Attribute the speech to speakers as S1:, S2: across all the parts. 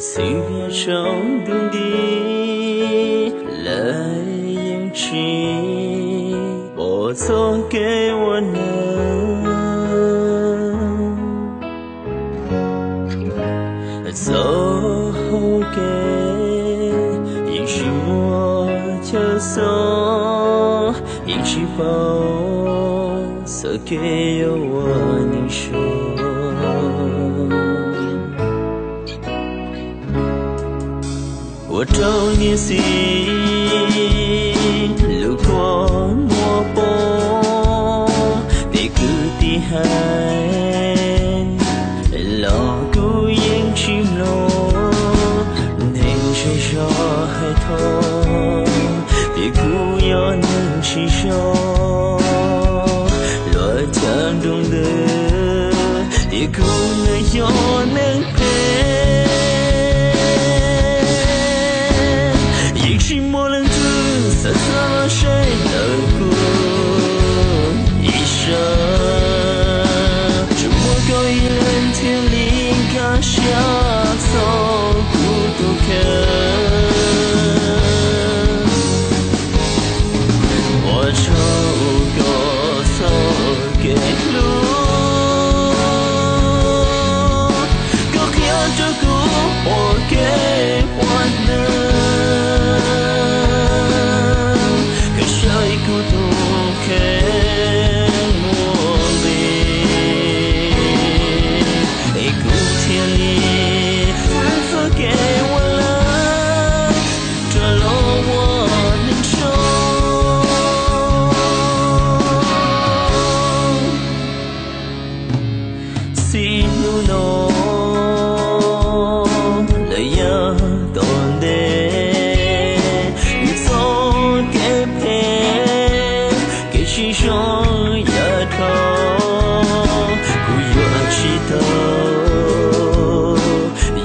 S1: 随便冲动地来应起，我做给我能走给应许我就送应许包送给我你说我找你心，路过莫波，别个的海，老古影去落，能谁说海头，别古要能去说，落江中的，别古能要能陪。三三谁能顾一生？这么高一人天灵感下走孤独肯。我抽个走给路，高看着古我给我能。孤独肯落泪，古天里吩咐给我了，这路我能走，心路浓，泪呀懂得。心上丫头，不要祈祷，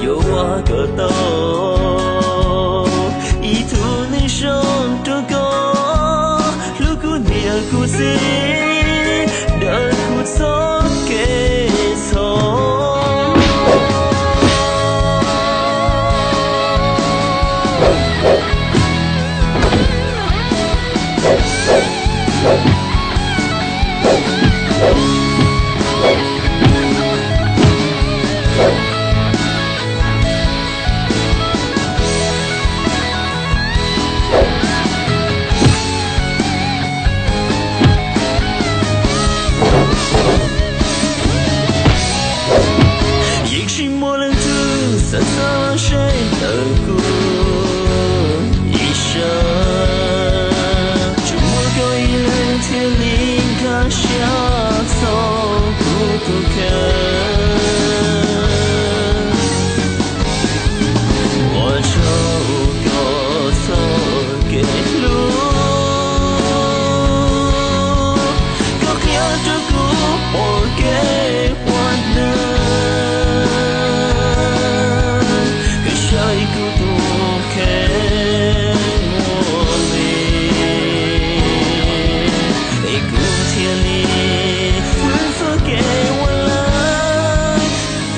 S1: 有我个道，一途能上这个，如果你要故事，的苦错给错。三三谁能顾一生？这么高一人天灵感下走孤独肯。我抽个走给路，高看着古我给我能。孤独肯落泪，古天里吩咐给我了，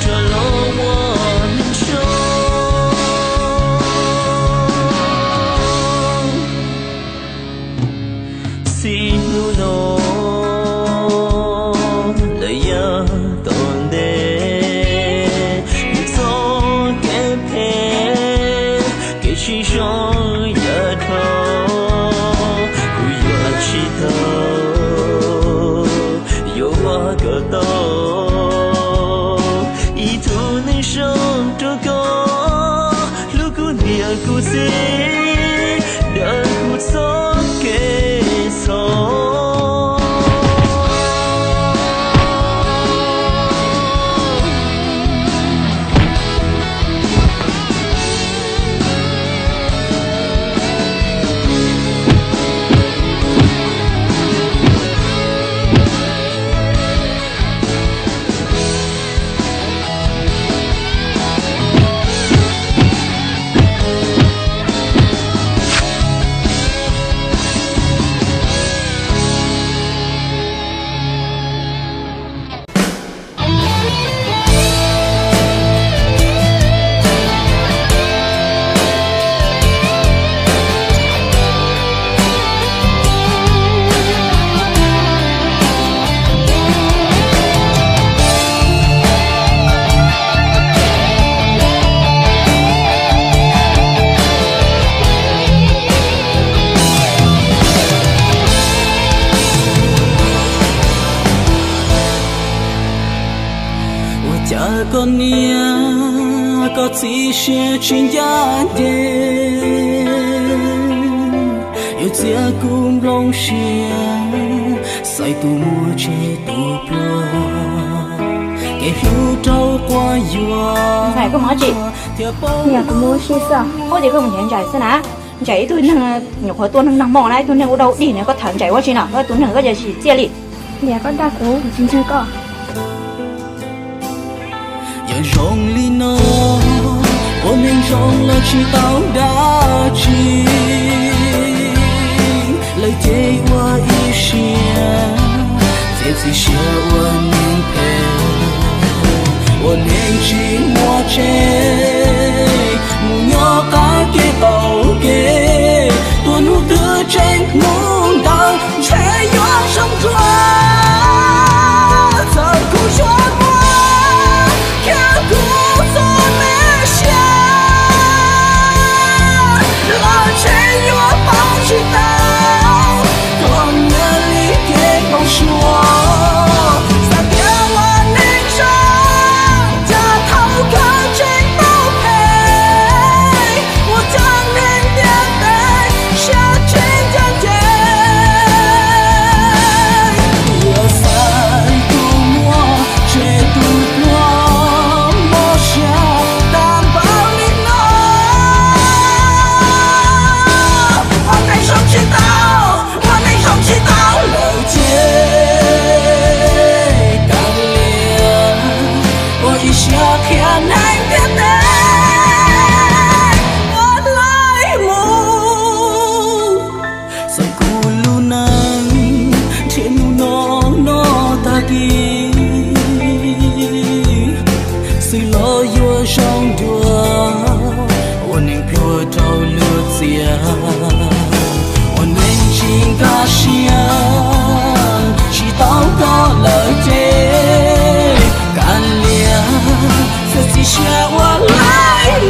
S1: 这路我能走，心路浓，泪呀懂得。心上丫头，不要祈祷，有我个道，一途能上这个，如果你要故事，的苦错给错。lia có chỉ sẽ chuyên gia đêm yêu chia cùng lòng xia say tu mua che tu pro cái hiu trâu qua yua
S2: này có nói chị nhà tôi mua xe sao có gì không nhận chạy sao nè chạy tôi nâng nhục hồi tôi nâng mỏ này tôi nâng ở đâu đi này có thằng chạy qua chị nào tôi nâng có giờ chỉ chia lì nhà con đa cố chính chưa có
S1: giờ rong li nó ôn nên rong là chỉ tao đã chi lời chê qua ý xia dễ gì xia ôn nên pe ôn nên chỉ mua chê mù nhỏ cá kê tàu kê tuần hút đưa trên muôn đau chê nhỏ trong gió giờ cũng cho qua kéo cũng cho mẹ xa lo chê nhỏ bao chỉ tao còn nhớ lý kế bóng xua chỉ sẽ qua lại